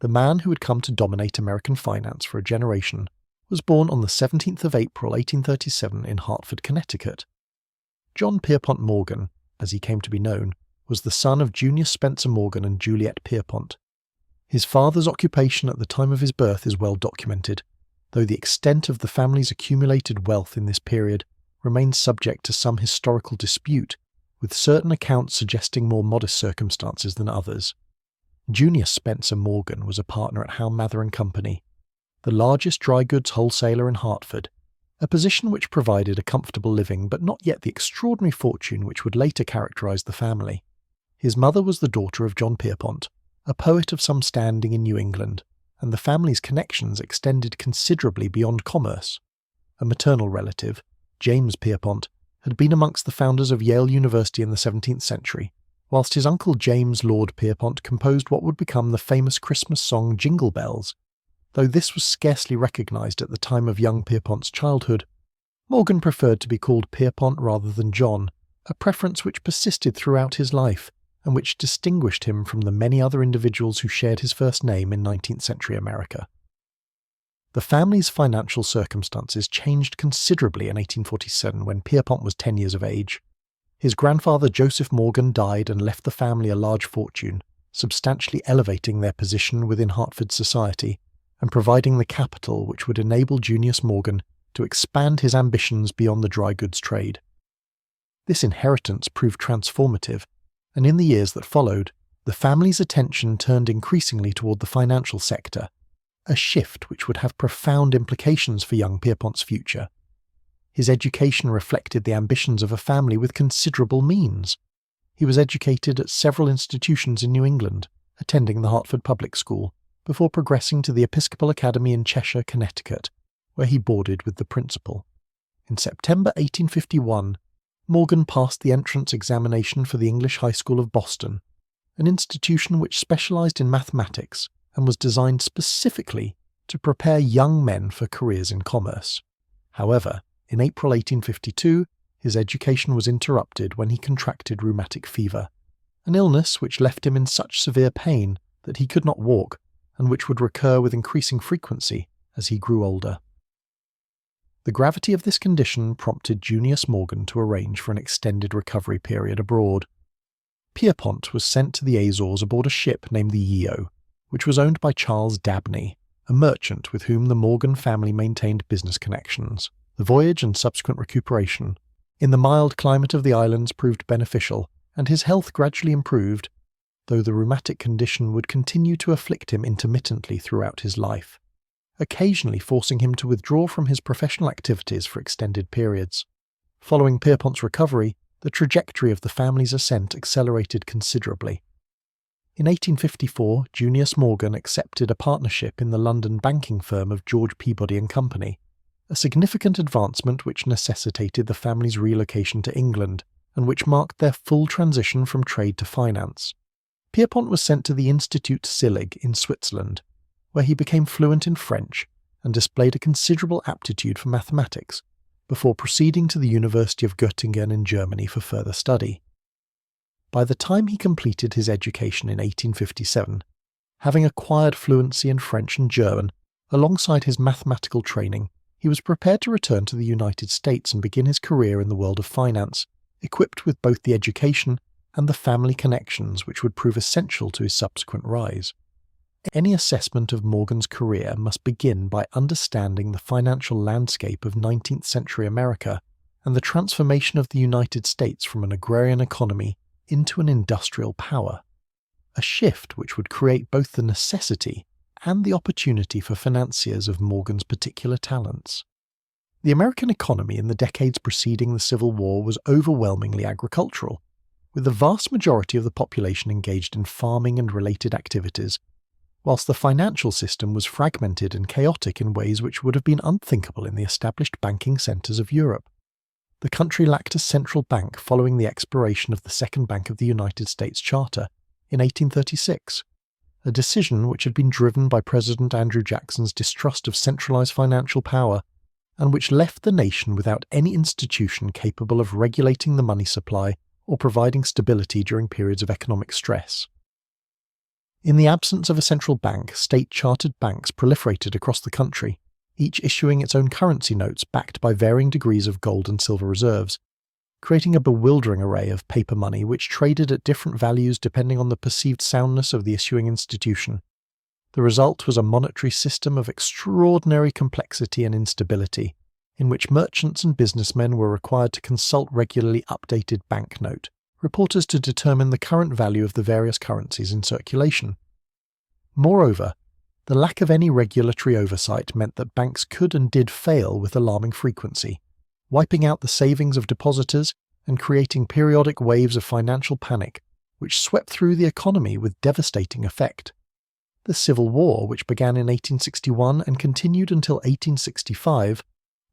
the man who had come to dominate American finance for a generation, was born on the 17th of April 1837 in Hartford, Connecticut. John Pierpont Morgan, as he came to be known, was the son of Junius Spencer Morgan and Juliet Pierpont. His father's occupation at the time of his birth is well documented, though the extent of the family's accumulated wealth in this period remains subject to some historical dispute, with certain accounts suggesting more modest circumstances than others. Junius Spencer Morgan was a partner at Howe Mather & Company, the largest dry goods wholesaler in Hartford, a position which provided a comfortable living but not yet the extraordinary fortune which would later characterize the family. His mother was the daughter of John Pierpont, a poet of some standing in New England, and the family's connections extended considerably beyond commerce. A maternal relative, James Pierpont, had been amongst the founders of Yale University in the 17th century, whilst his uncle James Lord Pierpont composed what would become the famous Christmas song Jingle Bells. Though this was scarcely recognised at the time of young Pierpont's childhood, Morgan preferred to be called Pierpont rather than John, a preference which persisted throughout his life and which distinguished him from the many other individuals who shared his first name in 19th century America. The family's financial circumstances changed considerably in 1847 when Pierpont was 10 years of age. His grandfather Joseph Morgan died and left the family a large fortune, substantially elevating their position within Hartford society and providing the capital which would enable Junius Morgan to expand his ambitions beyond the dry goods trade. This inheritance proved transformative, and in the years that followed, the family's attention turned increasingly toward the financial sector, a shift which would have profound implications for young Pierpont's future. His education reflected the ambitions of a family with considerable means. He was educated at several institutions in New England, attending the Hartford Public School, before progressing to the Episcopal Academy in Cheshire, Connecticut, where he boarded with the principal. In September 1851, Morgan passed the entrance examination for the English High School of Boston, an institution which specialized in mathematics and was designed specifically to prepare young men for careers in commerce. However, in April 1852, his education was interrupted when he contracted rheumatic fever, an illness which left him in such severe pain that he could not walk and which would recur with increasing frequency as he grew older. The gravity of this condition prompted Junius Morgan to arrange for an extended recovery period abroad. Pierpont was sent to the Azores aboard a ship named the Yeo, which was owned by Charles Dabney, a merchant with whom the Morgan family maintained business connections. The voyage and subsequent recuperation in the mild climate of the islands proved beneficial, and his health gradually improved, though the rheumatic condition would continue to afflict him intermittently throughout his life, occasionally forcing him to withdraw from his professional activities for extended periods. Following Pierpont's recovery, the trajectory of the family's ascent accelerated considerably. In 1854, Junius Morgan accepted a partnership in the London banking firm of George Peabody & Company, a significant advancement which necessitated the family's relocation to England and which marked their full transition from trade to finance. Pierpont was sent to the Institut Sillig in Switzerland, where he became fluent in French and displayed a considerable aptitude for mathematics, before proceeding to the University of Göttingen in Germany for further study. By the time he completed his education in 1857, having acquired fluency in French and German, alongside his mathematical training, he was prepared to return to the United States and begin his career in the world of finance, equipped with both the education and the family connections which would prove essential to his subsequent rise. Any assessment of Morgan's career must begin by understanding the financial landscape of 19th century America and the transformation of the United States from an agrarian economy into an industrial power, a shift which would create both the necessity and the opportunity for financiers of Morgan's particular talents. The American economy in the decades preceding the Civil War was overwhelmingly agricultural, with the vast majority of the population engaged in farming and related activities, whilst the financial system was fragmented and chaotic in ways which would have been unthinkable in the established banking centres of Europe. The country lacked a central bank following the expiration of the Second Bank of the United States Charter in 1836, a decision which had been driven by President Andrew Jackson's distrust of centralized financial power and which left the nation without any institution capable of regulating the money supply or providing stability during periods of economic stress. In the absence of a central bank, state-chartered banks proliferated across the country, each issuing its own currency notes backed by varying degrees of gold and silver reserves, creating a bewildering array of paper money which traded at different values depending on the perceived soundness of the issuing institution. The result was a monetary system of extraordinary complexity and instability, in which merchants and businessmen were required to consult regularly updated banknote reporters to determine the current value of the various currencies in circulation. Moreover, the lack of any regulatory oversight meant that banks could and did fail with alarming frequency, wiping out the savings of depositors and creating periodic waves of financial panic which swept through the economy with devastating effect. The Civil War, which began in 1861 and continued until 1865,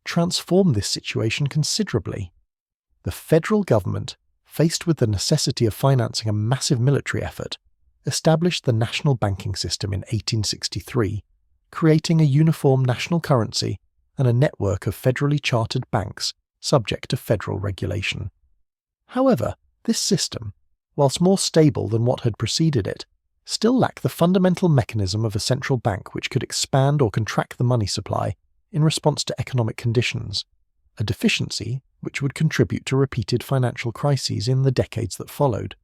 transformed this situation considerably. The federal government, faced with the necessity of financing a massive military effort, established the national banking system in 1863, creating a uniform national currency and a network of federally chartered banks subject to federal regulation. However, this system, whilst more stable than what had preceded it, still lacked the fundamental mechanism of a central bank which could expand or contract the money supply in response to economic conditions, a deficiency which would contribute to repeated financial crises in the decades that followed.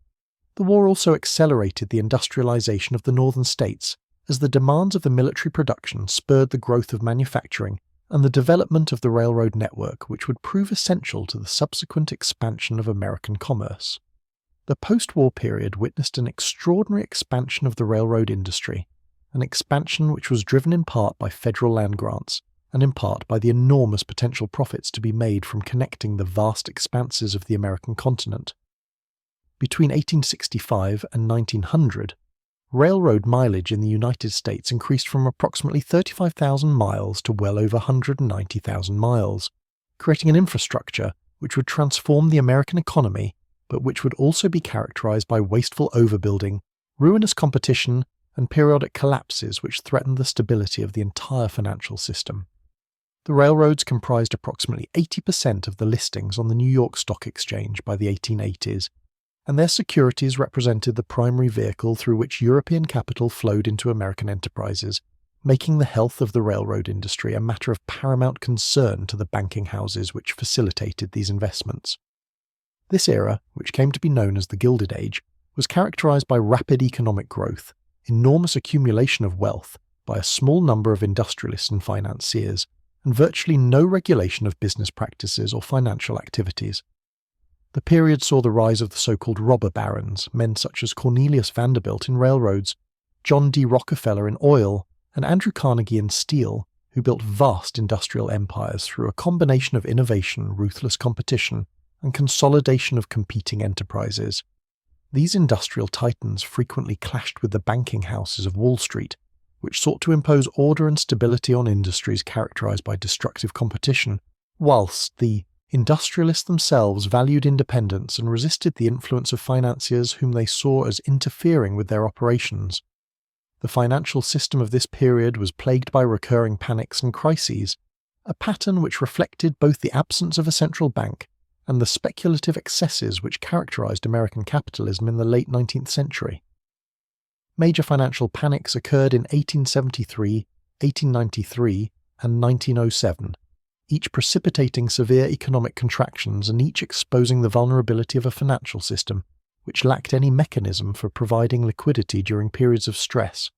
The war also accelerated the industrialization of the northern states as the demands of the military production spurred the growth of manufacturing and the development of the railroad network, which would prove essential to the subsequent expansion of American commerce. The post-war period witnessed an extraordinary expansion of the railroad industry, an expansion which was driven in part by federal land grants and in part by the enormous potential profits to be made from connecting the vast expanses of the American continent. Between 1865 and 1900, railroad mileage in the United States increased from approximately 35,000 miles to well over 190,000 miles, creating an infrastructure which would transform the American economy, but which would also be characterized by wasteful overbuilding, ruinous competition, and periodic collapses which threatened the stability of the entire financial system. The railroads comprised approximately 80% of the listings on the New York Stock Exchange by the 1880s, and their securities represented the primary vehicle through which European capital flowed into American enterprises, making the health of the railroad industry a matter of paramount concern to the banking houses which facilitated these investments. This era, which came to be known as the Gilded Age, was characterized by rapid economic growth, enormous accumulation of wealth by a small number of industrialists and financiers, and virtually no regulation of business practices or financial activities. The period saw the rise of the so-called robber barons, men such as Cornelius Vanderbilt in railroads, John D. Rockefeller in oil, and Andrew Carnegie in steel, who built vast industrial empires through a combination of innovation, ruthless competition, and consolidation of competing enterprises. These industrial titans frequently clashed with the banking houses of Wall Street, which sought to impose order and stability on industries characterized by destructive competition, whilst the industrialists themselves valued independence and resisted the influence of financiers whom they saw as interfering with their operations. The financial system of this period was plagued by recurring panics and crises, a pattern which reflected both the absence of a central bank and the speculative excesses which characterized American capitalism in the late 19th century. Major financial panics occurred in 1873, 1893, and 1907, each precipitating severe economic contractions and each exposing the vulnerability of a financial system which lacked any mechanism for providing liquidity during periods of stress.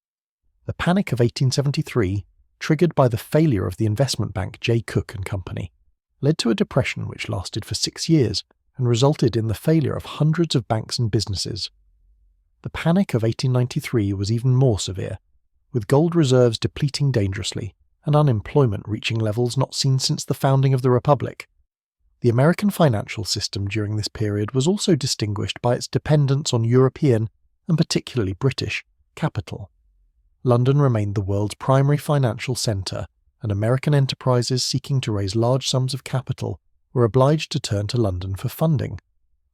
The Panic of 1873, triggered by the failure of the investment bank Jay Cooke and Company, led to a depression which lasted for 6 years and resulted in the failure of hundreds of banks and businesses. The Panic of 1893 was even more severe, with gold reserves depleting dangerously and unemployment reaching levels not seen since the founding of the Republic. The American financial system during this period was also distinguished by its dependence on European, and particularly British, capital. London remained the world's primary financial centre, and American enterprises seeking to raise large sums of capital were obliged to turn to London for funding,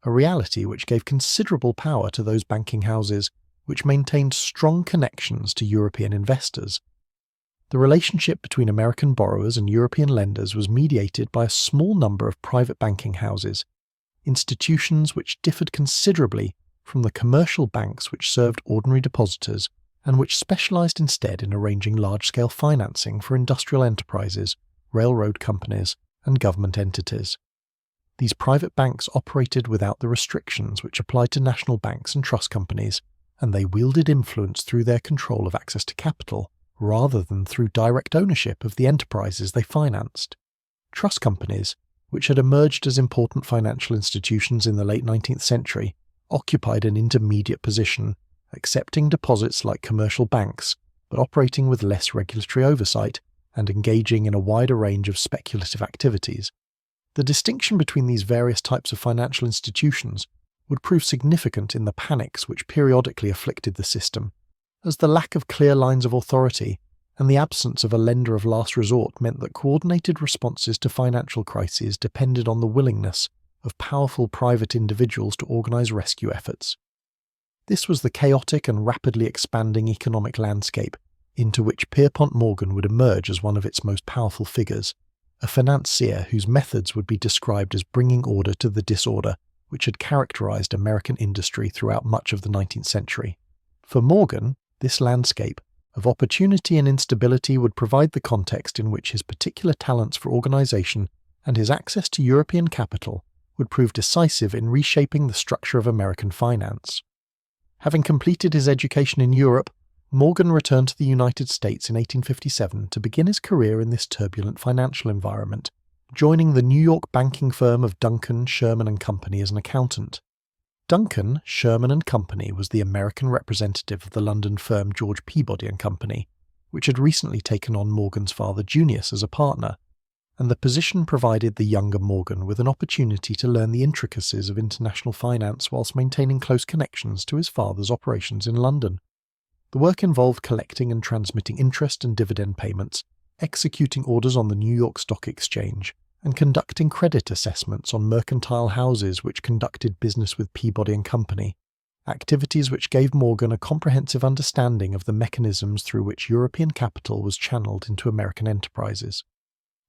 a reality which gave considerable power to those banking houses which maintained strong connections to European investors. The relationship between American borrowers and European lenders was mediated by a small number of private banking houses, institutions which differed considerably from the commercial banks which served ordinary depositors and which specialised instead in arranging large-scale financing for industrial enterprises, railroad companies, and government entities. These private banks operated without the restrictions which applied to national banks and trust companies, and they wielded influence through their control of access to capital, rather than through direct ownership of the enterprises they financed. Trust companies, which had emerged as important financial institutions in the late 19th century, occupied an intermediate position, accepting deposits like commercial banks, but operating with less regulatory oversight and engaging in a wider range of speculative activities. The distinction between these various types of financial institutions would prove significant in the panics which periodically afflicted the system, as the lack of clear lines of authority and the absence of a lender of last resort meant that coordinated responses to financial crises depended on the willingness of powerful private individuals to organise rescue efforts. This was the chaotic and rapidly expanding economic landscape into which Pierpont Morgan would emerge as one of its most powerful figures, a financier whose methods would be described as bringing order to the disorder which had characterised American industry throughout much of the 19th century. For Morgan, this landscape of opportunity and instability would provide the context in which his particular talents for organisation and his access to European capital would prove decisive in reshaping the structure of American finance. Having completed his education in Europe, Morgan returned to the United States in 1857 to begin his career in this turbulent financial environment, joining the New York banking firm of Duncan, Sherman & Company as an accountant. Duncan, Sherman & Company was the American representative of the London firm George Peabody & Company, which had recently taken on Morgan's father Junius as a partner, and the position provided the younger Morgan with an opportunity to learn the intricacies of international finance whilst maintaining close connections to his father's operations in London. The work involved collecting and transmitting interest and dividend payments, executing orders on the New York Stock Exchange, and conducting credit assessments on mercantile houses which conducted business with Peabody & Company, activities which gave Morgan a comprehensive understanding of the mechanisms through which European capital was channeled into American enterprises.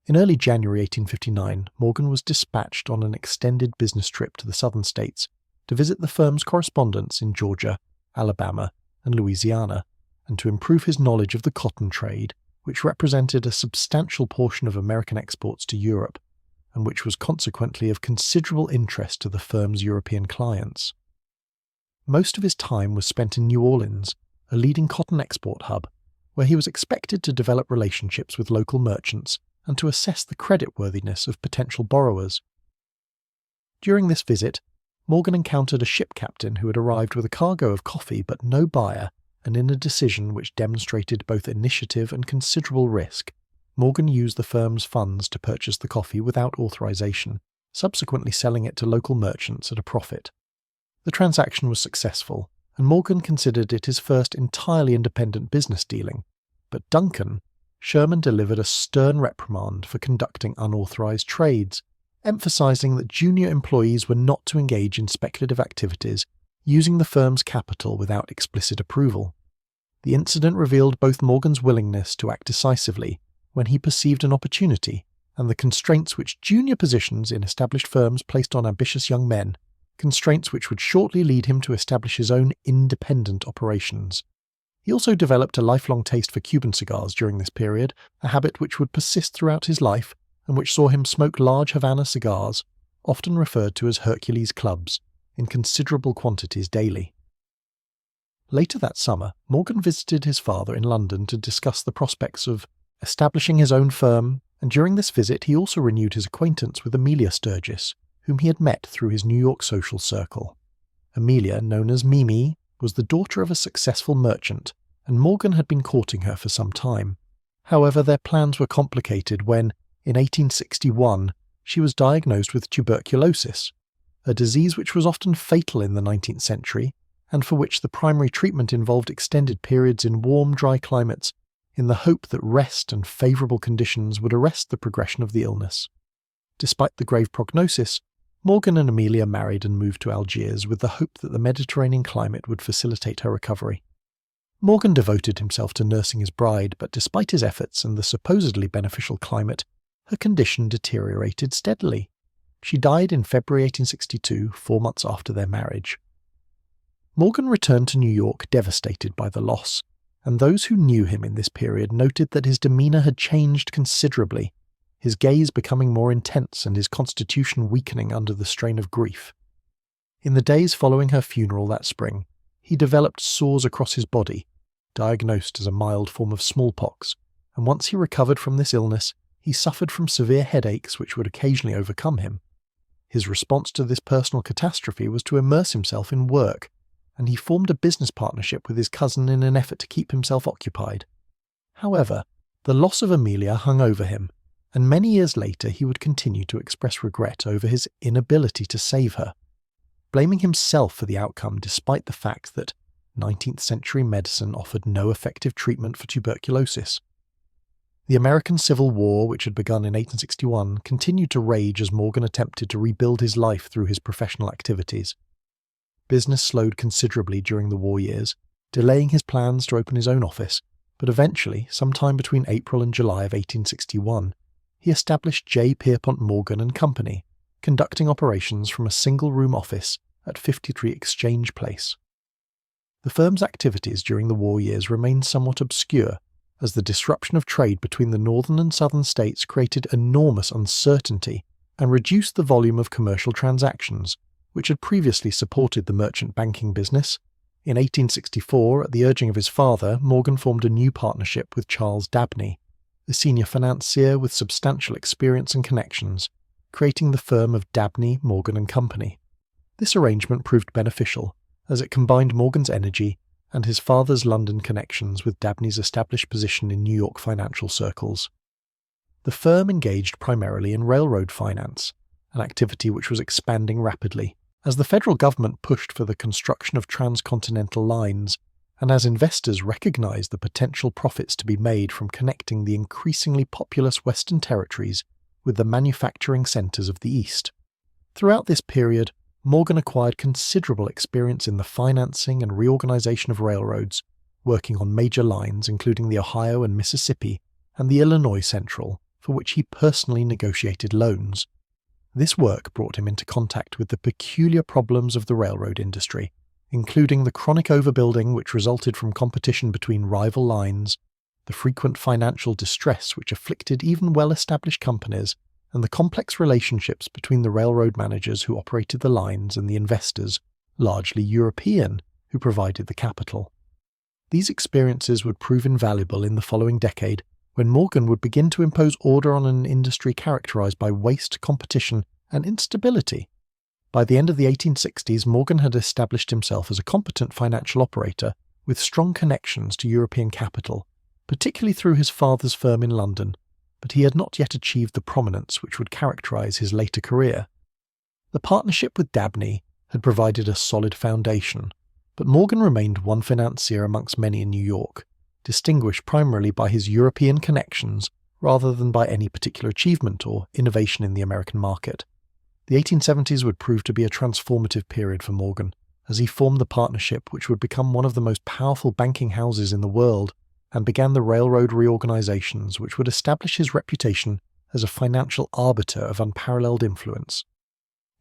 In early January 1859, Morgan was dispatched on an extended business trip to the southern states to visit the firm's correspondents in Georgia, Alabama, and Louisiana, and to improve his knowledge of the cotton trade, which represented a substantial portion of American exports to Europe, and which was consequently of considerable interest to the firm's European clients. Most of his time was spent in New Orleans, a leading cotton export hub, where he was expected to develop relationships with local merchants and to assess the creditworthiness of potential borrowers. During this visit, Morgan encountered a ship captain who had arrived with a cargo of coffee but no buyer, and in a decision which demonstrated both initiative and considerable risk, Morgan used the firm's funds to purchase the coffee without authorization, subsequently selling it to local merchants at a profit. The transaction was successful, and Morgan considered it his first entirely independent business dealing, but Sherman delivered a stern reprimand for conducting unauthorized trades, emphasizing that junior employees were not to engage in speculative activities using the firm's capital without explicit approval. The incident revealed both Morgan's willingness to act decisively when he perceived an opportunity and the constraints which junior positions in established firms placed on ambitious young men, constraints which would shortly lead him to establish his own independent operations. He also developed a lifelong taste for Cuban cigars during this period, a habit which would persist throughout his life and which saw him smoke large Havana cigars, often referred to as Hercules clubs, in considerable quantities daily. Later that summer, Morgan visited his father in London to discuss the prospects of establishing his own firm, and during this visit he also renewed his acquaintance with Amelia Sturgis, whom he had met through his New York social circle. Amelia, known as Mimi, was the daughter of a successful merchant, and Morgan had been courting her for some time. However, their plans were complicated when, in 1861, she was diagnosed with tuberculosis, a disease which was often fatal in the 19th century, and for which the primary treatment involved extended periods in warm, dry climates, in the hope that rest and favourable conditions would arrest the progression of the illness. Despite the grave prognosis, Morgan and Amelia married and moved to Algiers with the hope that the Mediterranean climate would facilitate her recovery. Morgan devoted himself to nursing his bride, but despite his efforts and the supposedly beneficial climate, her condition deteriorated steadily. She died in February 1862, 4 months after their marriage. Morgan returned to New York devastated by the loss, and those who knew him in this period noted that his demeanour had changed considerably, his gaze becoming more intense and his constitution weakening under the strain of grief. In the days following her funeral that spring, he developed sores across his body, diagnosed as a mild form of smallpox, and once he recovered from this illness, he suffered from severe headaches which would occasionally overcome him. His response to this personal catastrophe was to immerse himself in work, and he formed a business partnership with his cousin in an effort to keep himself occupied. However, the loss of Amelia hung over him, and many years later he would continue to express regret over his inability to save her, blaming himself for the outcome despite the fact that 19th century medicine offered no effective treatment for tuberculosis. The American Civil War, which had begun in 1861, continued to rage as Morgan attempted to rebuild his life through his professional activities. Business slowed considerably during the war years, delaying his plans to open his own office, but eventually, sometime between April and July of 1861, he established J. Pierpont Morgan & Company, conducting operations from a single-room office at 53 Exchange Place. The firm's activities during the war years remained somewhat obscure, as the disruption of trade between the northern and southern states created enormous uncertainty and reduced the volume of commercial transactions, which had previously supported the merchant banking business. In 1864, at the urging of his father, Morgan formed a new partnership with Charles Dabney, a senior financier with substantial experience and connections, creating the firm of Dabney, Morgan & Company. This arrangement proved beneficial, as it combined Morgan's energy and his father's London connections with Dabney's established position in New York financial circles. The firm engaged primarily in railroad finance, an activity which was expanding rapidly, as the federal government pushed for the construction of transcontinental lines, and as investors recognized the potential profits to be made from connecting the increasingly populous Western territories with the manufacturing centers of the East. Throughout this period, Morgan acquired considerable experience in the financing and reorganization of railroads, working on major lines including the Ohio and Mississippi and the Illinois Central, for which he personally negotiated loans. This work brought him into contact with the peculiar problems of the railroad industry, including the chronic overbuilding which resulted from competition between rival lines, the frequent financial distress which afflicted even well-established companies, and the complex relationships between the railroad managers who operated the lines and the investors, largely European, who provided the capital. These experiences would prove invaluable in the following decade, when Morgan would begin to impose order on an industry characterized by waste, competition, and instability. By the end of the 1860s, Morgan had established himself as a competent financial operator with strong connections to European capital, particularly through his father's firm in London, but he had not yet achieved the prominence which would characterize his later career. The partnership with Dabney had provided a solid foundation, but Morgan remained one financier amongst many in New York, distinguished primarily by his European connections rather than by any particular achievement or innovation in the American market. The 1870s would prove to be a transformative period for Morgan, as he formed the partnership which would become one of the most powerful banking houses in the world, and began the railroad reorganizations which would establish his reputation as a financial arbiter of unparalleled influence.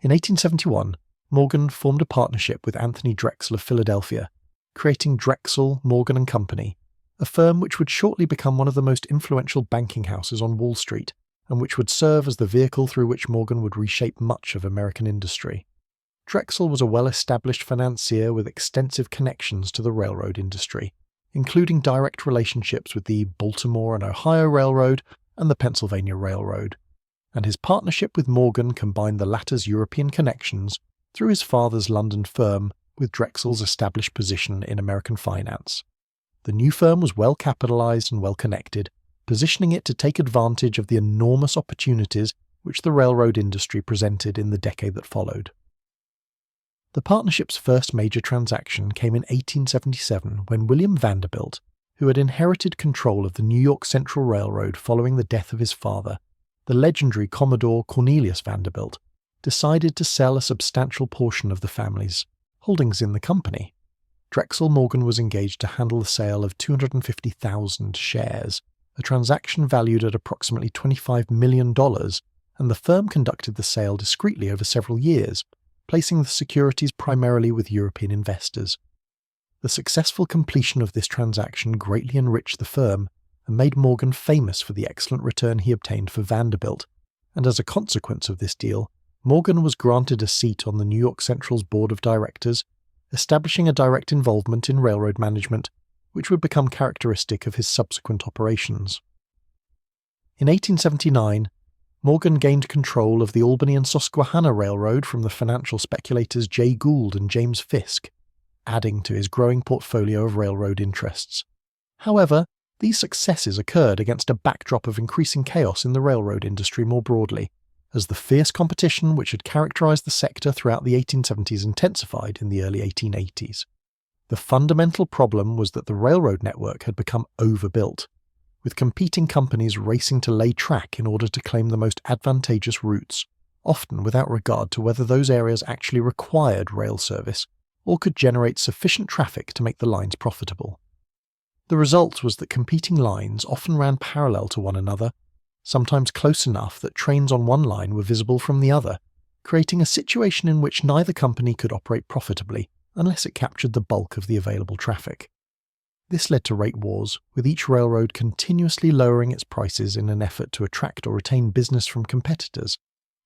In 1871, Morgan formed a partnership with Anthony Drexel of Philadelphia, creating Drexel, Morgan & Company, a firm which would shortly become one of the most influential banking houses on Wall Street, and which would serve as the vehicle through which Morgan would reshape much of American industry. Drexel was a well-established financier with extensive connections to the railroad industry, including direct relationships with the Baltimore and Ohio Railroad and the Pennsylvania Railroad, and his partnership with Morgan combined the latter's European connections through his father's London firm with Drexel's established position in American finance. The new firm was well capitalized and well connected, positioning it to take advantage of the enormous opportunities which the railroad industry presented in the decade that followed. The partnership's first major transaction came in 1877 when William Vanderbilt, who had inherited control of the New York Central Railroad following the death of his father, the legendary Commodore Cornelius Vanderbilt, decided to sell a substantial portion of the family's holdings in the company. Drexel Morgan was engaged to handle the sale of 250,000 shares, a transaction valued at approximately $25 million, and the firm conducted the sale discreetly over several years, placing the securities primarily with European investors. The successful completion of this transaction greatly enriched the firm and made Morgan famous for the excellent return he obtained for Vanderbilt, and as a consequence of this deal, Morgan was granted a seat on the New York Central's board of directors, establishing a direct involvement in railroad management, which would become characteristic of his subsequent operations. In 1879, Morgan gained control of the Albany and Susquehanna Railroad from the financial speculators Jay Gould and James Fisk, adding to his growing portfolio of railroad interests. However, these successes occurred against a backdrop of increasing chaos in the railroad industry more broadly, as the fierce competition which had characterized the sector throughout the 1870s intensified in the early 1880s. The fundamental problem was that the railroad network had become overbuilt, with competing companies racing to lay track in order to claim the most advantageous routes, often without regard to whether those areas actually required rail service or could generate sufficient traffic to make the lines profitable. The result was that competing lines often ran parallel to one another, sometimes close enough that trains on one line were visible from the other, creating a situation in which neither company could operate profitably unless it captured the bulk of the available traffic. This led to rate wars, with each railroad continuously lowering its prices in an effort to attract or retain business from competitors,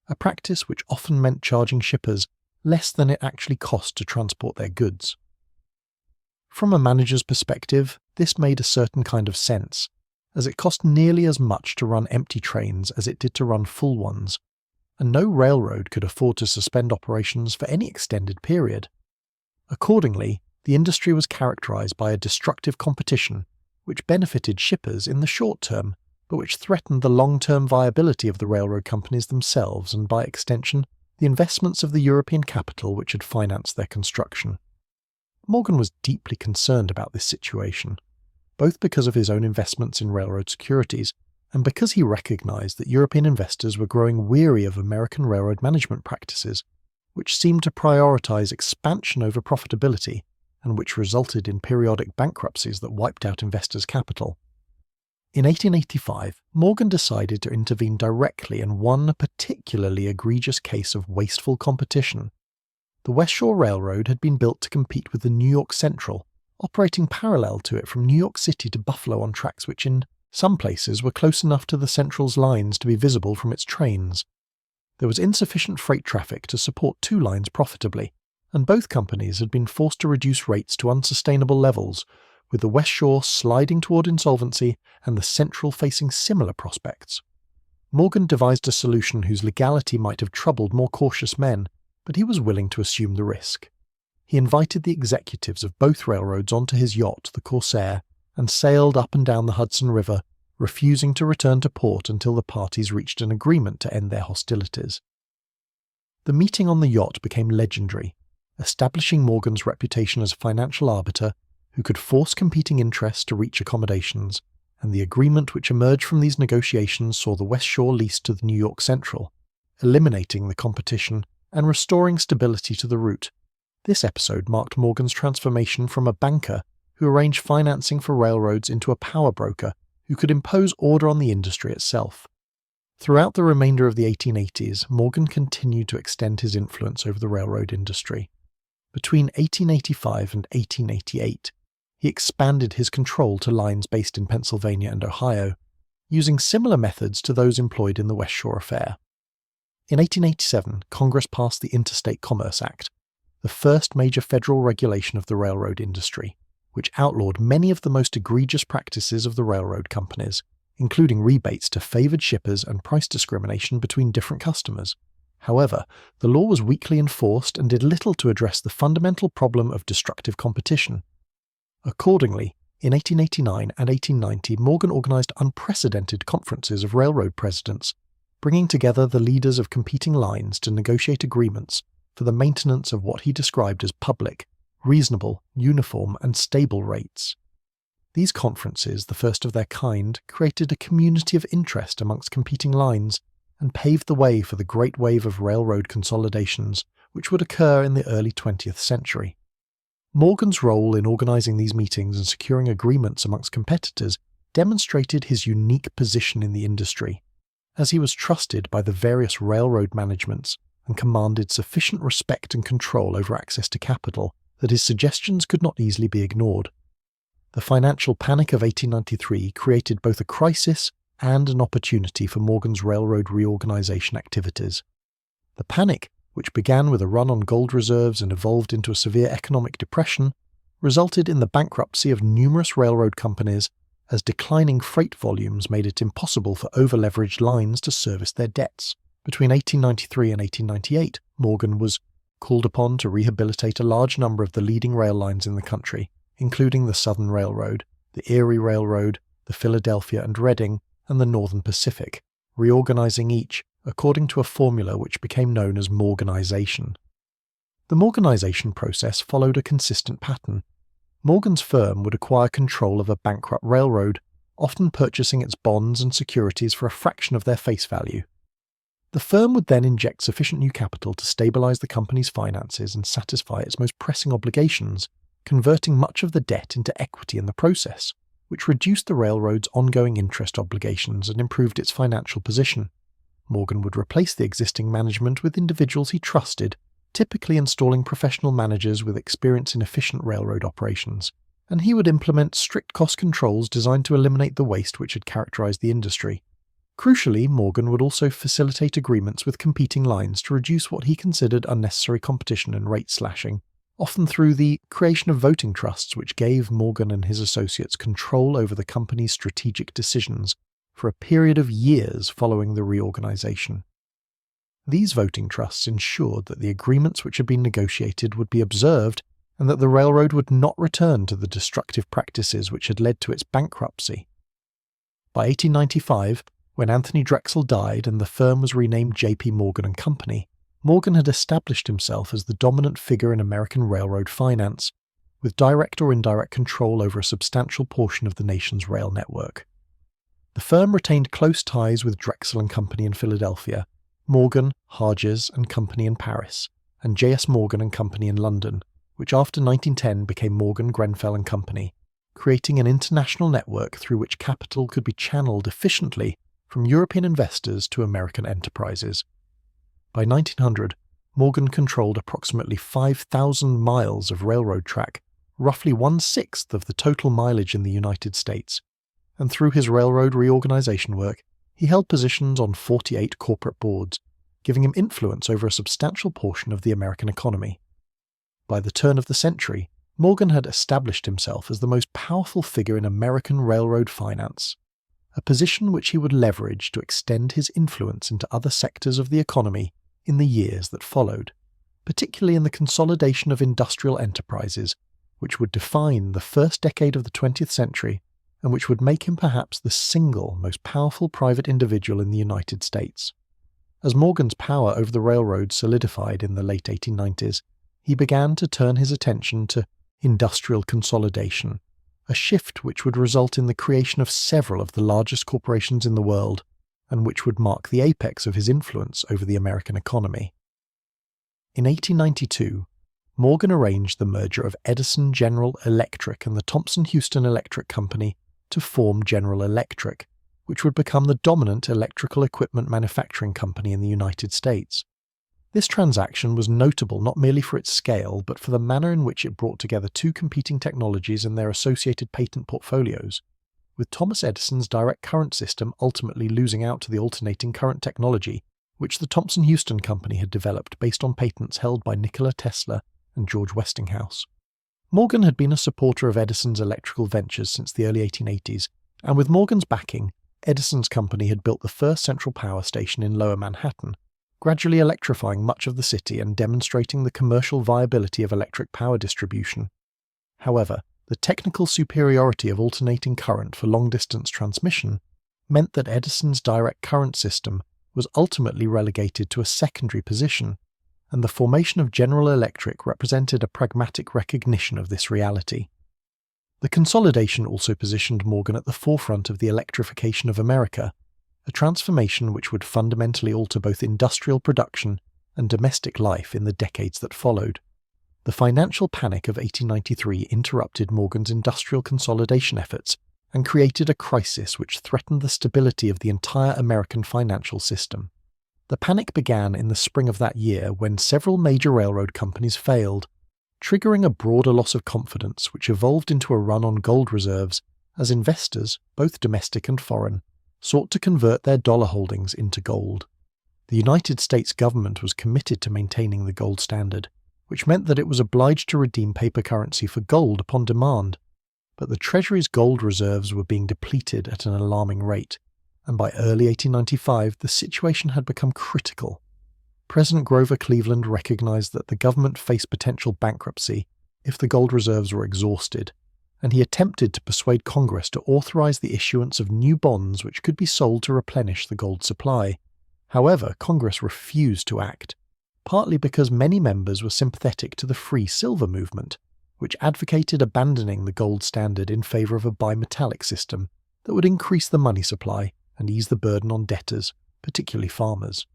a practice which often meant charging shippers less than it actually cost to transport their goods. From a manager's perspective, this made a certain kind of sense, as it cost nearly as much to run empty trains as it did to run full ones, and no railroad could afford to suspend operations for any extended period. Accordingly, the industry was characterized by a destructive competition which benefited shippers in the short term, but which threatened the long-term viability of the railroad companies themselves and, by extension, the investments of the European capital which had financed their construction. Morgan was deeply concerned about this situation, both because of his own investments in railroad securities and because he recognized that European investors were growing weary of American railroad management practices, which seemed to prioritize expansion over profitability and which resulted in periodic bankruptcies that wiped out investors' capital. In 1885, Morgan decided to intervene directly in one particularly egregious case of wasteful competition. The West Shore Railroad had been built to compete with the New York Central, operating parallel to it from New York City to Buffalo on tracks which in some places were close enough to the Central's lines to be visible from its trains. There was insufficient freight traffic to support two lines profitably, and both companies had been forced to reduce rates to unsustainable levels, with the West Shore sliding toward insolvency and the Central facing similar prospects. Morgan devised a solution whose legality might have troubled more cautious men, but he was willing to assume the risk. He invited the executives of both railroads onto his yacht, the Corsair, and sailed up and down the Hudson River, refusing to return to port until the parties reached an agreement to end their hostilities. The meeting on the yacht became legendary, establishing Morgan's reputation as a financial arbiter who could force competing interests to reach accommodations, and the agreement which emerged from these negotiations saw the West Shore leased to the New York Central, eliminating the competition and restoring stability to the route. This episode marked Morgan's transformation from a banker who arranged financing for railroads into a power broker who could impose order on the industry itself. Throughout the remainder of the 1880s, Morgan continued to extend his influence over the railroad industry. Between 1885 and 1888, he expanded his control to lines based in Pennsylvania and Ohio, using similar methods to those employed in the West Shore affair. In 1887, Congress passed the Interstate Commerce Act, the first major federal regulation of the railroad industry, which outlawed many of the most egregious practices of the railroad companies, including rebates to favored shippers and price discrimination between different customers. However, the law was weakly enforced and did little to address the fundamental problem of destructive competition. Accordingly, in 1889 and 1890, Morgan organized unprecedented conferences of railroad presidents, bringing together the leaders of competing lines to negotiate agreements for the maintenance of what he described as public, reasonable, uniform, and stable rates. These conferences, the first of their kind, created a community of interest amongst competing lines and paved the way for the great wave of railroad consolidations which would occur in the early 20th century. Morgan's role in organizing these meetings and securing agreements amongst competitors demonstrated his unique position in the industry, as he was trusted by the various railroad managements and commanded sufficient respect and control over access to capital that his suggestions could not easily be ignored. The financial panic of 1893 created both a crisis and an opportunity for Morgan's railroad reorganization activities. The panic, which began with a run on gold reserves and evolved into a severe economic depression, resulted in the bankruptcy of numerous railroad companies as declining freight volumes made it impossible for over-leveraged lines to service their debts. Between 1893 and 1898, Morgan was called upon to rehabilitate a large number of the leading rail lines in the country, including the Southern Railroad, the Erie Railroad, the Philadelphia and Reading, and the Northern Pacific, reorganizing each according to a formula which became known as Morganization. The Morganization process followed a consistent pattern. Morgan's firm would acquire control of a bankrupt railroad, often purchasing its bonds and securities for a fraction of their face value. The firm would then inject sufficient new capital to stabilize the company's finances and satisfy its most pressing obligations, converting much of the debt into equity in the process, which reduced the railroad's ongoing interest obligations and improved its financial position. Morgan would replace the existing management with individuals he trusted, typically installing professional managers with experience in efficient railroad operations, and he would implement strict cost controls designed to eliminate the waste which had characterized the industry. Crucially, Morgan would also facilitate agreements with competing lines to reduce what he considered unnecessary competition and rate slashing, often through the creation of voting trusts which gave Morgan and his associates control over the company's strategic decisions for a period of years following the reorganization. These voting trusts ensured that the agreements which had been negotiated would be observed and that the railroad would not return to the destructive practices which had led to its bankruptcy. By 1895, when Anthony Drexel died and the firm was renamed J.P. Morgan & Company, Morgan had established himself as the dominant figure in American railroad finance, with direct or indirect control over a substantial portion of the nation's rail network. The firm retained close ties with Drexel & Company in Philadelphia, Morgan, Harges & Company in Paris, and J.S. Morgan & Company in London, which after 1910 became Morgan, Grenfell & Company, creating an international network through which capital could be channeled efficiently from European investors to American enterprises. By 1900, Morgan controlled approximately 5,000 miles of railroad track, roughly 1/6 of the total mileage in the United States, and through his railroad reorganization work, he held positions on 48 corporate boards, giving him influence over a substantial portion of the American economy. By the turn of the century, Morgan had established himself as the most powerful figure in American railroad finance, a position which he would leverage to extend his influence into other sectors of the economy in the years that followed, particularly in the consolidation of industrial enterprises, which would define the first decade of the 20th century and which would make him perhaps the single most powerful private individual in the United States. As Morgan's power over the railroad solidified in the late 1890s, he began to turn his attention to industrial consolidation, a shift which would result in the creation of several of the largest corporations in the world, and which would mark the apex of his influence over the American economy. In 1892, Morgan arranged the merger of Edison General Electric and the Thomson-Houston Electric Company to form General Electric, which would become the dominant electrical equipment manufacturing company in the United States. This transaction was notable not merely for its scale, but for the manner in which it brought together two competing technologies and their associated patent portfolios, with Thomas Edison's direct current system ultimately losing out to the alternating current technology, which the Thomson-Houston Company had developed based on patents held by Nikola Tesla and George Westinghouse. Morgan had been a supporter of Edison's electrical ventures since the early 1880s, and with Morgan's backing, Edison's company had built the first central power station in Lower Manhattan, gradually electrifying much of the city and demonstrating the commercial viability of electric power distribution. However, the technical superiority of alternating current for long-distance transmission meant that Edison's direct current system was ultimately relegated to a secondary position, and the formation of General Electric represented a pragmatic recognition of this reality. The consolidation also positioned Morgan at the forefront of the electrification of America, a transformation which would fundamentally alter both industrial production and domestic life in the decades that followed. The financial panic of 1893 interrupted Morgan's industrial consolidation efforts and created a crisis which threatened the stability of the entire American financial system. The panic began in the spring of that year when several major railroad companies failed, triggering a broader loss of confidence which evolved into a run on gold reserves as investors, both domestic and foreign, sought to convert their dollar holdings into gold. The United States government was committed to maintaining the gold standard, which meant that it was obliged to redeem paper currency for gold upon demand. But the Treasury's gold reserves were being depleted at an alarming rate, and by early 1895 the situation had become critical. President Grover Cleveland recognized that the government faced potential bankruptcy if the gold reserves were exhausted, and he attempted to persuade Congress to authorize the issuance of new bonds which could be sold to replenish the gold supply. However, Congress refused to act, partly because many members were sympathetic to the free silver movement, which advocated abandoning the gold standard in favor of a bimetallic system that would increase the money supply and ease the burden on debtors, particularly farmers.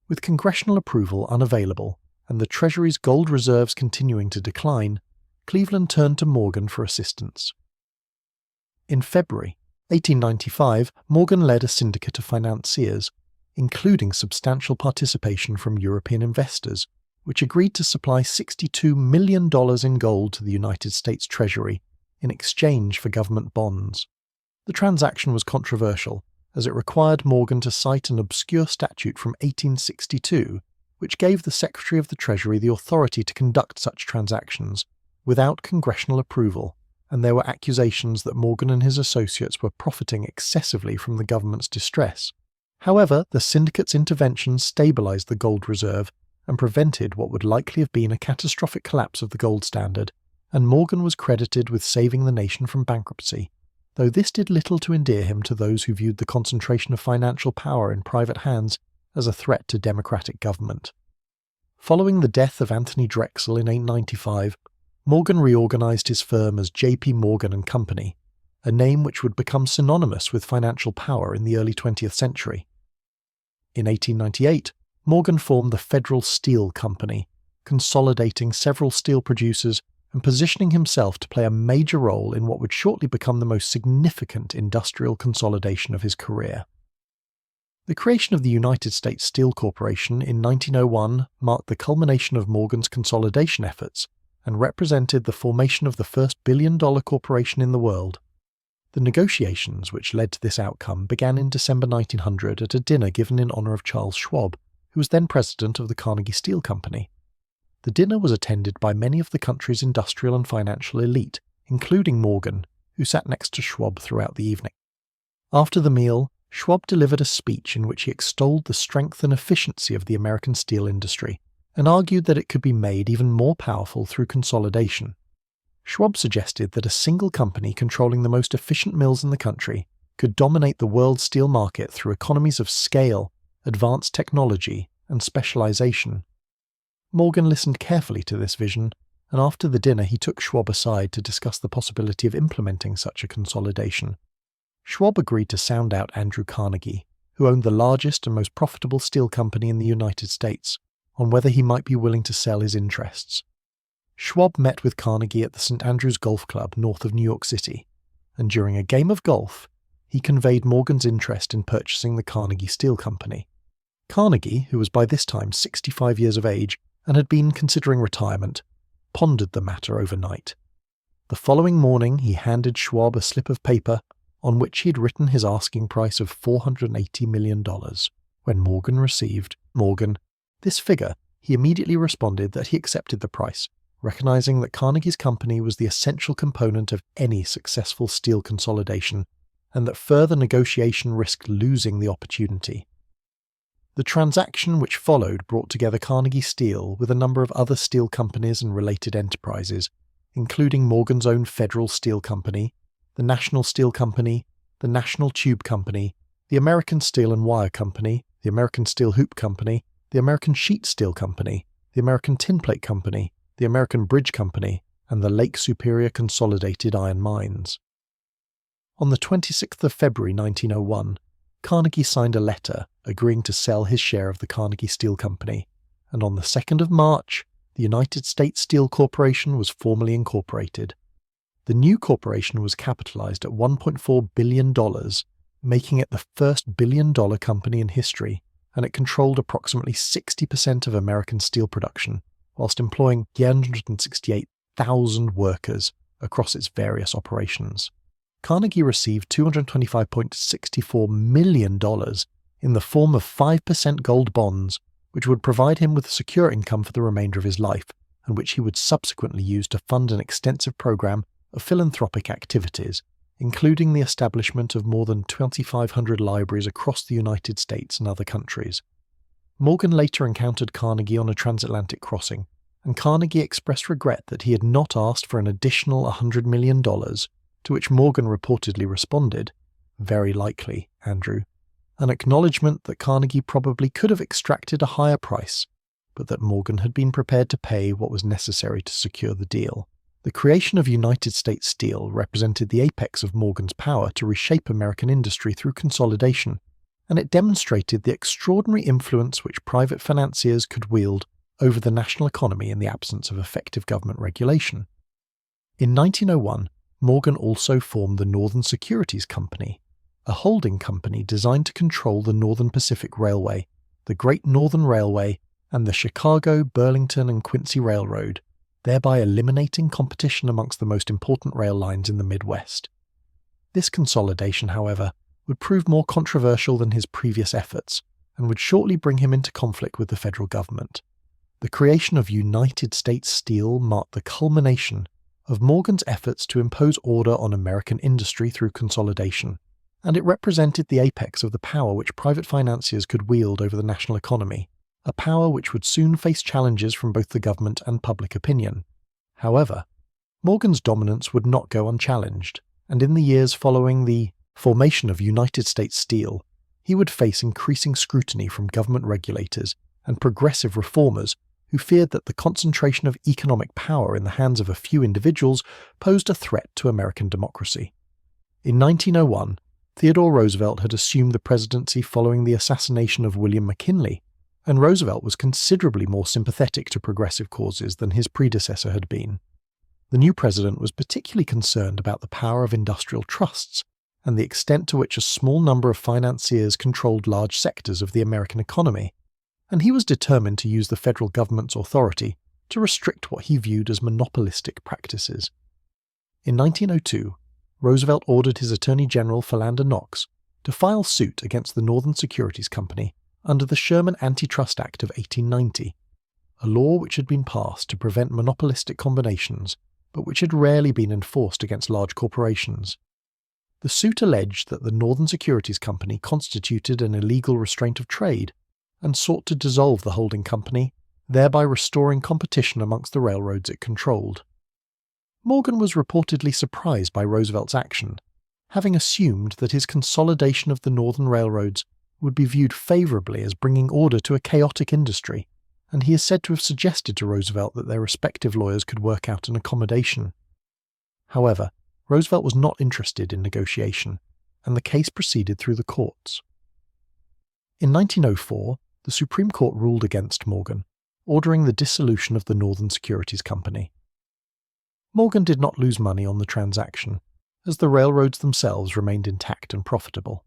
With congressional approval unavailable and the Treasury's gold reserves continuing to decline, Cleveland turned to Morgan for assistance. In February 1895, Morgan led a syndicate of financiers, including substantial participation from European investors, which agreed to supply $62 million in gold to the United States Treasury in exchange for government bonds. The transaction was controversial, as it required Morgan to cite an obscure statute from 1862, which gave the Secretary of the Treasury the authority to conduct such transactions without congressional approval, and there were accusations that Morgan and his associates were profiting excessively from the government's distress. However, the syndicate's intervention stabilized the gold reserve and prevented what would likely have been a catastrophic collapse of the gold standard, and Morgan was credited with saving the nation from bankruptcy, though this did little to endear him to those who viewed the concentration of financial power in private hands as a threat to democratic government. Following the death of Anthony Drexel in 1895, Morgan reorganized his firm as J.P. Morgan & Company, a name which would become synonymous with financial power in the early 20th century. In 1898, Morgan formed the Federal Steel Company, consolidating several steel producers and positioning himself to play a major role in what would shortly become the most significant industrial consolidation of his career. The creation of the United States Steel Corporation in 1901 marked the culmination of Morgan's consolidation efforts and represented the formation of the first billion-dollar corporation in the world. The negotiations which led to this outcome began in December 1900 at a dinner given in honor of Charles Schwab, who was then president of the Carnegie Steel Company. The dinner was attended by many of the country's industrial and financial elite, including Morgan, who sat next to Schwab throughout the evening. After the meal, Schwab delivered a speech in which he extolled the strength and efficiency of the American steel industry and argued that it could be made even more powerful through consolidation. Schwab suggested that a single company controlling the most efficient mills in the country could dominate the world steel market through economies of scale, advanced technology, and specialization. Morgan listened carefully to this vision, and after the dinner he took Schwab aside to discuss the possibility of implementing such a consolidation. Schwab agreed to sound out Andrew Carnegie, who owned the largest and most profitable steel company in the United States, on whether he might be willing to sell his interests. Schwab met with Carnegie at the St. Andrews Golf Club north of New York City, and during a game of golf, he conveyed Morgan's interest in purchasing the Carnegie Steel Company. Carnegie, who was by this time 65 years of age and had been considering retirement, pondered the matter overnight. The following morning he handed Schwab a slip of paper on which he had written his asking price of $480 million. When Morgan received this figure, he immediately responded that he accepted the price, recognizing that Carnegie's company was the essential component of any successful steel consolidation, and that further negotiation risked losing the opportunity. The transaction which followed brought together Carnegie Steel with a number of other steel companies and related enterprises, including Morgan's own Federal Steel Company, the National Steel Company, the National Tube Company, the American Steel and Wire Company, the American Steel Hoop Company, the American Sheet Steel Company, the American Tinplate Company, the American Bridge Company, and the Lake Superior Consolidated Iron Mines. On the 26th of February 1901, Carnegie signed a letter agreeing to sell his share of the Carnegie Steel Company, and on the 2nd of March, the United States Steel Corporation was formally incorporated. The new corporation was capitalized at $1.4 billion, making it the first billion-dollar company in history, and it controlled approximately 60% of American steel production, whilst employing 368,000 workers across its various operations. Carnegie received $225.64 million in the form of 5% gold bonds, which would provide him with a secure income for the remainder of his life, and which he would subsequently use to fund an extensive program of philanthropic activities, including the establishment of more than 2,500 libraries across the United States and other countries. Morgan later encountered Carnegie on a transatlantic crossing, and Carnegie expressed regret that he had not asked for an additional $100 million, to which Morgan reportedly responded, "Very likely, Andrew," an acknowledgement that Carnegie probably could have extracted a higher price, but that Morgan had been prepared to pay what was necessary to secure the deal. The creation of United States Steel represented the apex of Morgan's power to reshape American industry through consolidation, and it demonstrated the extraordinary influence which private financiers could wield over the national economy in the absence of effective government regulation. In 1901, Morgan also formed the Northern Securities Company, a holding company designed to control the Northern Pacific Railway, the Great Northern Railway, and the Chicago, Burlington, and Quincy Railroad, thereby eliminating competition amongst the most important rail lines in the Midwest. This consolidation, however, would prove more controversial than his previous efforts, and would shortly bring him into conflict with the federal government. The creation of United States Steel marked the culmination of Morgan's efforts to impose order on American industry through consolidation, and it represented the apex of the power which private financiers could wield over the national economy, a power which would soon face challenges from both the government and public opinion. However, Morgan's dominance would not go unchallenged, and in the years following the formation of United States Steel, he would face increasing scrutiny from government regulators and progressive reformers who feared that the concentration of economic power in the hands of a few individuals posed a threat to American democracy. In 1901, Theodore Roosevelt had assumed the presidency following the assassination of William McKinley, and Roosevelt was considerably more sympathetic to progressive causes than his predecessor had been. The new president was particularly concerned about the power of industrial trusts and the extent to which a small number of financiers controlled large sectors of the American economy, and he was determined to use the federal government's authority to restrict what he viewed as monopolistic practices. In 1902, Roosevelt ordered his Attorney General Philander Knox to file suit against the Northern Securities Company under the Sherman Antitrust Act of 1890, a law which had been passed to prevent monopolistic combinations, but which had rarely been enforced against large corporations. The suit alleged that the Northern Securities Company constituted an illegal restraint of trade and sought to dissolve the holding company, thereby restoring competition amongst the railroads it controlled. Morgan was reportedly surprised by Roosevelt's action, having assumed that his consolidation of the northern railroads would be viewed favourably as bringing order to a chaotic industry, and he is said to have suggested to Roosevelt that their respective lawyers could work out an accommodation. However, Roosevelt was not interested in negotiation, and the case proceeded through the courts. In 1904, the Supreme Court ruled against Morgan, ordering the dissolution of the Northern Securities Company. Morgan did not lose money on the transaction, as the railroads themselves remained intact and profitable,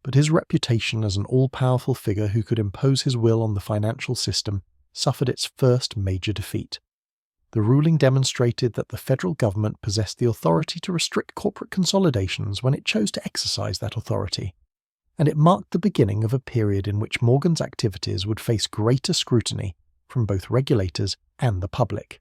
but his reputation as an all-powerful figure who could impose his will on the financial system suffered its first major defeat. The ruling demonstrated that the federal government possessed the authority to restrict corporate consolidations when it chose to exercise that authority, and it marked the beginning of a period in which Morgan's activities would face greater scrutiny from both regulators and the public.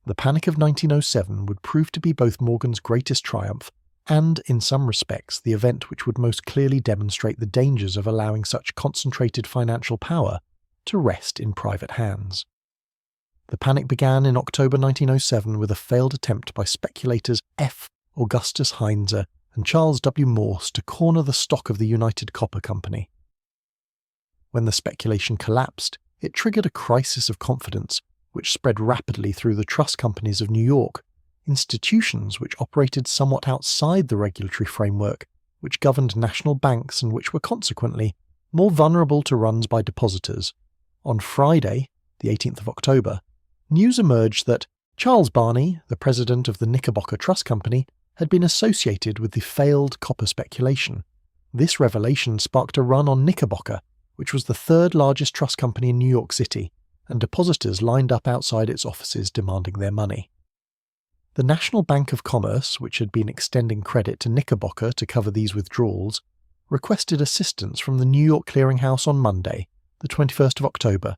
The Panic of 1907 would prove to be both Morgan's greatest triumph and, in some respects, the event which would most clearly demonstrate the dangers of allowing such concentrated financial power to rest in private hands. The panic began in October 1907 with a failed attempt by speculators F. Augustus Heinze and Charles W. Morse to corner the stock of the United Copper Company. When the speculation collapsed, it triggered a crisis of confidence which spread rapidly through the trust companies of New York, institutions which operated somewhat outside the regulatory framework which governed national banks and which were consequently more vulnerable to runs by depositors. On Friday, the 18th of October, news emerged that Charles Barney, the president of the Knickerbocker Trust Company, had been associated with the failed copper speculation. This revelation sparked a run on Knickerbocker, which was the third largest trust company in New York City, and depositors lined up outside its offices demanding their money. The National Bank of Commerce, which had been extending credit to Knickerbocker to cover these withdrawals, requested assistance from the New York Clearinghouse on Monday, the 21st of October,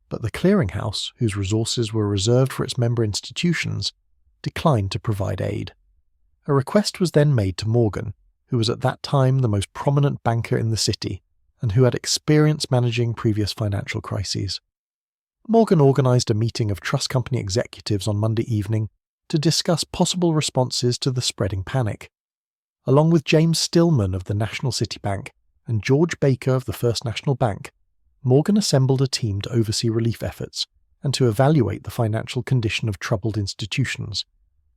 but the Clearinghouse, whose resources were reserved for its member institutions, declined to provide aid. A request was then made to Morgan, who was at that time the most prominent banker in the city and who had experience managing previous financial crises. Morgan organised a meeting of trust company executives on Monday evening to discuss possible responses to the spreading panic. Along with James Stillman of the National City Bank and George Baker of the First National Bank, Morgan assembled a team to oversee relief efforts and to evaluate the financial condition of troubled institutions.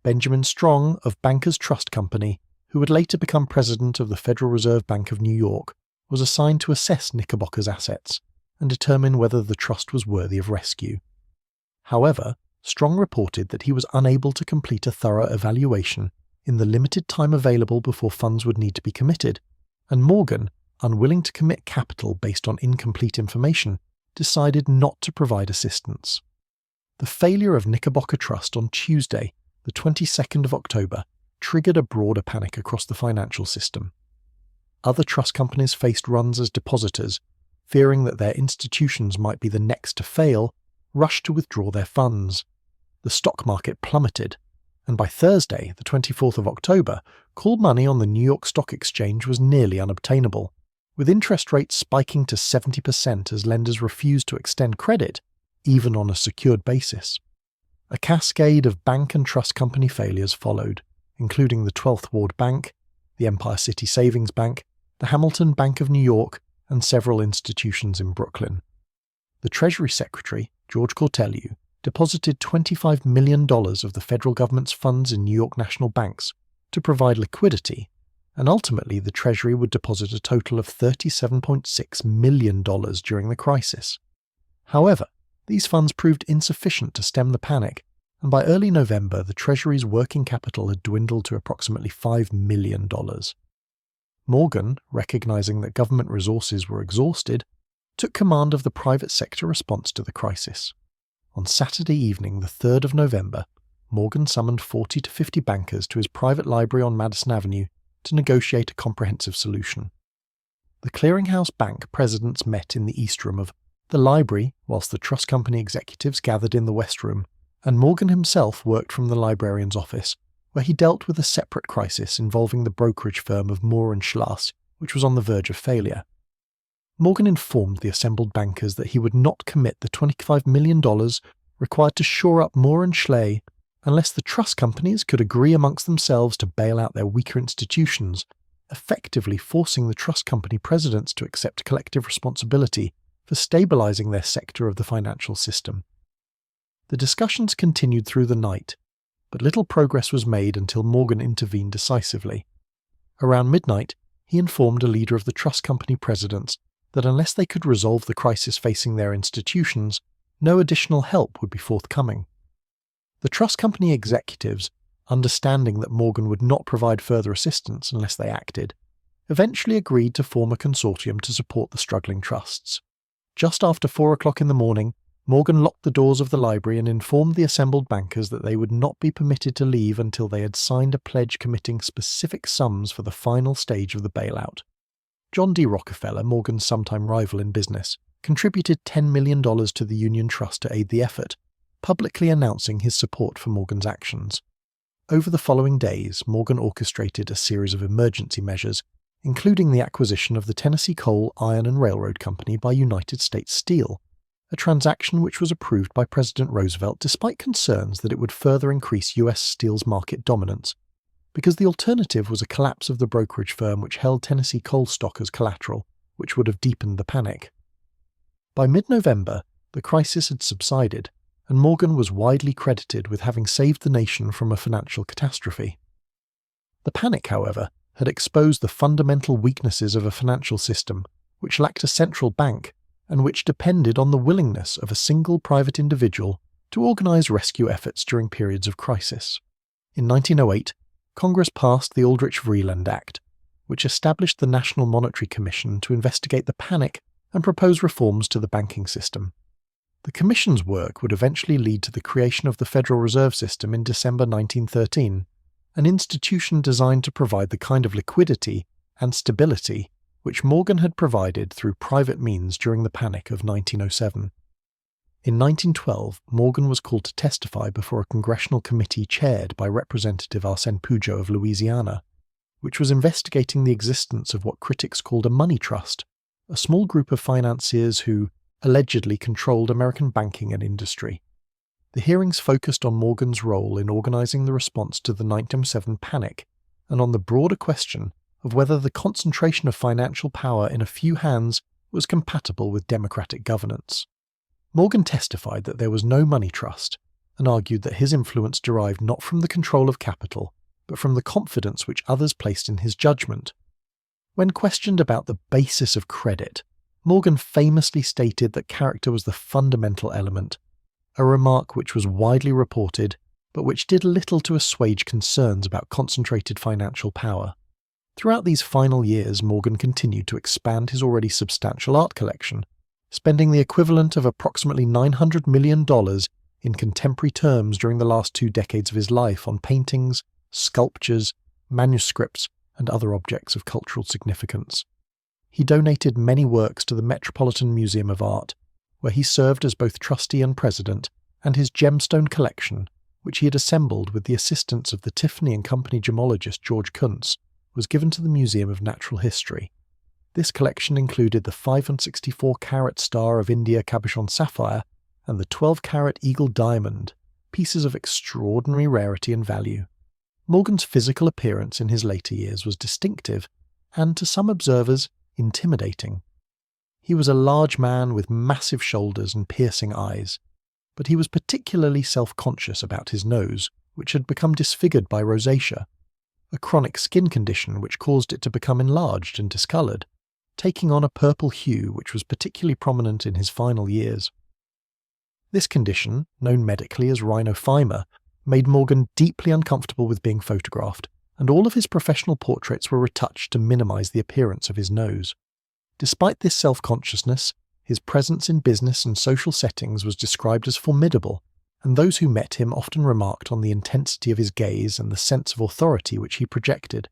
Benjamin Strong of Bankers Trust Company, who would later become president of the Federal Reserve Bank of New York, was assigned to assess Knickerbocker's assets and determine whether the trust was worthy of rescue. However, Strong reported that he was unable to complete a thorough evaluation in the limited time available before funds would need to be committed, and Morgan, unwilling to commit capital based on incomplete information, decided not to provide assistance. The failure of Knickerbocker Trust on Tuesday, the 22nd of October, triggered a broader panic across the financial system. Other trust companies faced runs as depositors, fearing that their institutions might be the next to fail, rushed to withdraw their funds. The stock market plummeted, and by Thursday, the 24th of October, call money on the New York Stock Exchange was nearly unobtainable, with interest rates spiking to 70% as lenders refused to extend credit, even on a secured basis. A cascade of bank and trust company failures followed, including the 12th Ward Bank, the Empire City Savings Bank, the Hamilton Bank of New York, and several institutions in Brooklyn. The Treasury Secretary, George Cortelyou, deposited $25 million of the federal government's funds in New York national banks to provide liquidity, and ultimately the Treasury would deposit a total of $37.6 million during the crisis. However, these funds proved insufficient to stem the panic, and by early November the Treasury's working capital had dwindled to approximately $5 million. Morgan, recognizing that government resources were exhausted, took command of the private sector response to the crisis. On Saturday evening, the 3rd of November, Morgan summoned 40 to 50 bankers to his private library on Madison Avenue to negotiate a comprehensive solution. The Clearinghouse Bank presidents met in the East Room of the library, whilst the trust company executives gathered in the West Room, and Morgan himself worked from the librarian's office, where he dealt with a separate crisis involving the brokerage firm of Moore and Schloss, which was on the verge of failure. Morgan informed the assembled bankers that he would not commit the $25 million required to shore up Moore and Schley unless the trust companies could agree amongst themselves to bail out their weaker institutions, effectively forcing the trust company presidents to accept collective responsibility for stabilizing their sector of the financial system. The discussions continued through the night, but little progress was made until Morgan intervened decisively. Around midnight, he informed a leader of the trust company presidents that unless they could resolve the crisis facing their institutions, no additional help would be forthcoming. The trust company executives, understanding that Morgan would not provide further assistance unless they acted, eventually agreed to form a consortium to support the struggling trusts. Just after 4 o'clock in the morning, Morgan locked the doors of the library and informed the assembled bankers that they would not be permitted to leave until they had signed a pledge committing specific sums for the final stage of the bailout. John D. Rockefeller, Morgan's sometime rival in business, contributed $10 million to the Union Trust to aid the effort, publicly announcing his support for Morgan's actions. Over the following days, Morgan orchestrated a series of emergency measures, including the acquisition of the Tennessee Coal, Iron and Railroad Company by United States Steel, a transaction which was approved by President Roosevelt despite concerns that it would further increase U.S. Steel's market dominance, because the alternative was a collapse of the brokerage firm which held Tennessee coal stock as collateral, which would have deepened the panic. By mid-November, the crisis had subsided, and Morgan was widely credited with having saved the nation from a financial catastrophe. The panic, however, had exposed the fundamental weaknesses of a financial system which lacked a central bank and which depended on the willingness of a single private individual to organize rescue efforts during periods of crisis. In 1908, Congress passed the Aldrich-Vreeland Act, which established the National Monetary Commission to investigate the panic and propose reforms to the banking system. The Commission's work would eventually lead to the creation of the Federal Reserve System in December 1913, an institution designed to provide the kind of liquidity and stability which Morgan had provided through private means during the Panic of 1907. In 1912, Morgan was called to testify before a congressional committee chaired by Representative Arsène Pujol of Louisiana, which was investigating the existence of what critics called a money trust, a small group of financiers who allegedly controlled American banking and industry. The hearings focused on Morgan's role in organizing the response to the 1907 panic and on the broader question of whether the concentration of financial power in a few hands was compatible with democratic governance. Morgan testified that there was no money trust and argued that his influence derived not from the control of capital, but from the confidence which others placed in his judgment. When questioned about the basis of credit, Morgan famously stated that character was the fundamental element, a remark which was widely reported, but which did little to assuage concerns about concentrated financial power. Throughout these final years, Morgan continued to expand his already substantial art collection, spending the equivalent of approximately $900 million in contemporary terms during the last 2 decades of his life on paintings, sculptures, manuscripts, and other objects of cultural significance. He donated many works to the Metropolitan Museum of Art, where he served as both trustee and president, and his gemstone collection, which he had assembled with the assistance of the Tiffany & Company gemologist George Kuntz, was given to the Museum of Natural History. This collection included the 564-carat Star of India cabochon sapphire and the 12-carat Eagle diamond, pieces of extraordinary rarity and value. Morgan's physical appearance in his later years was distinctive and, to some observers, intimidating. He was a large man with massive shoulders and piercing eyes, but he was particularly self-conscious about his nose, which had become disfigured by rosacea, a chronic skin condition which caused it to become enlarged and discoloured, taking on a purple hue which was particularly prominent in his final years. This condition, known medically as rhinophyma, made Morgan deeply uncomfortable with being photographed, and all of his professional portraits were retouched to minimise the appearance of his nose. Despite this self-consciousness, his presence in business and social settings was described as formidable, and those who met him often remarked on the intensity of his gaze and the sense of authority which he projected.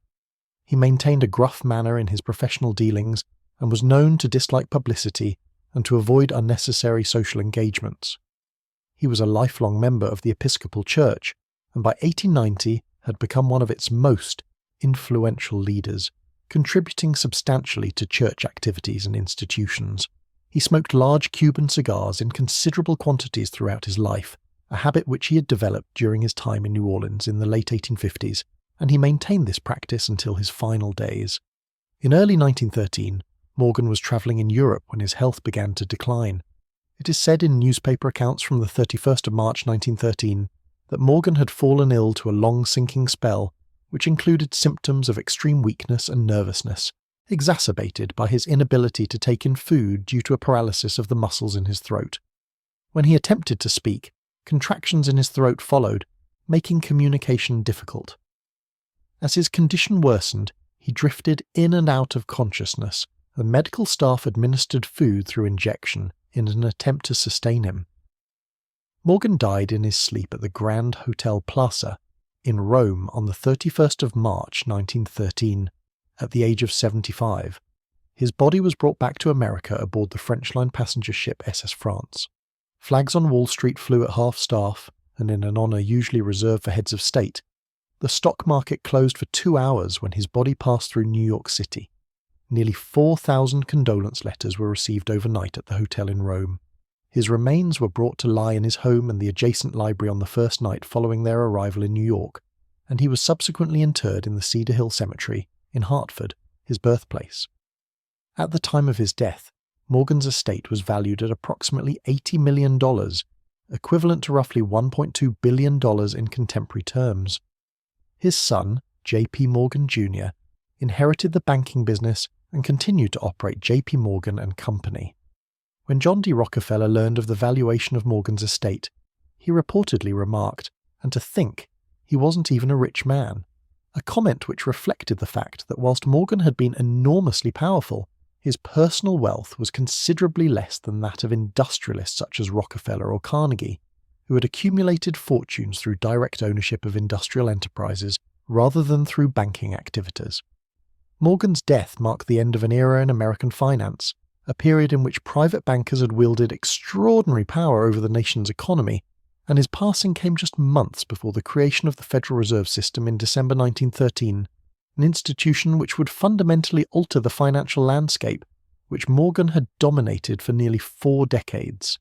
He maintained a gruff manner in his professional dealings and was known to dislike publicity and to avoid unnecessary social engagements. He was a lifelong member of the Episcopal Church, and by 1890 had become one of its most influential leaders, contributing substantially to church activities and institutions. He smoked large Cuban cigars in considerable quantities throughout his life, a habit which he had developed during his time in New Orleans in the late 1850s, and he maintained this practice until his final days. In early 1913, Morgan was travelling in Europe when his health began to decline. It is said in newspaper accounts from the 31st of March 1913 that Morgan had fallen ill to a long sinking spell, which included symptoms of extreme weakness and nervousness, exacerbated by his inability to take in food due to a paralysis of the muscles in his throat. When he attempted to speak, contractions in his throat followed, making communication difficult. As his condition worsened, he drifted in and out of consciousness, and medical staff administered food through injection in an attempt to sustain him. Morgan died in his sleep at the Grand Hotel Plaza in Rome on the 31st of March 1913, at the age of 75. His body was brought back to America aboard the French line passenger ship SS France. Flags on Wall Street flew at half-staff, and in an honour usually reserved for heads of state. The stock market closed for 2 hours when his body passed through New York City. Nearly 4,000 condolence letters were received overnight at the hotel in Rome. His remains were brought to lie in his home and the adjacent library on the first night following their arrival in New York, and he was subsequently interred in the Cedar Hill Cemetery in Hartford, his birthplace. At the time of his death, Morgan's estate was valued at approximately $80 million, equivalent to roughly $1.2 billion in contemporary terms. His son, J.P. Morgan Jr., inherited the banking business and continued to operate J.P. Morgan and Company. When John D. Rockefeller learned of the valuation of Morgan's estate, he reportedly remarked, "And to think, he wasn't even a rich man," a comment which reflected the fact that whilst Morgan had been enormously powerful, his personal wealth was considerably less than that of industrialists such as Rockefeller or Carnegie, who had accumulated fortunes through direct ownership of industrial enterprises rather than through banking activities. Morgan's death marked the end of an era in American finance, a period in which private bankers had wielded extraordinary power over the nation's economy, and his passing came just months before the creation of the Federal Reserve System in December 1913, an institution which would fundamentally alter the financial landscape, which Morgan had dominated for nearly 4 decades.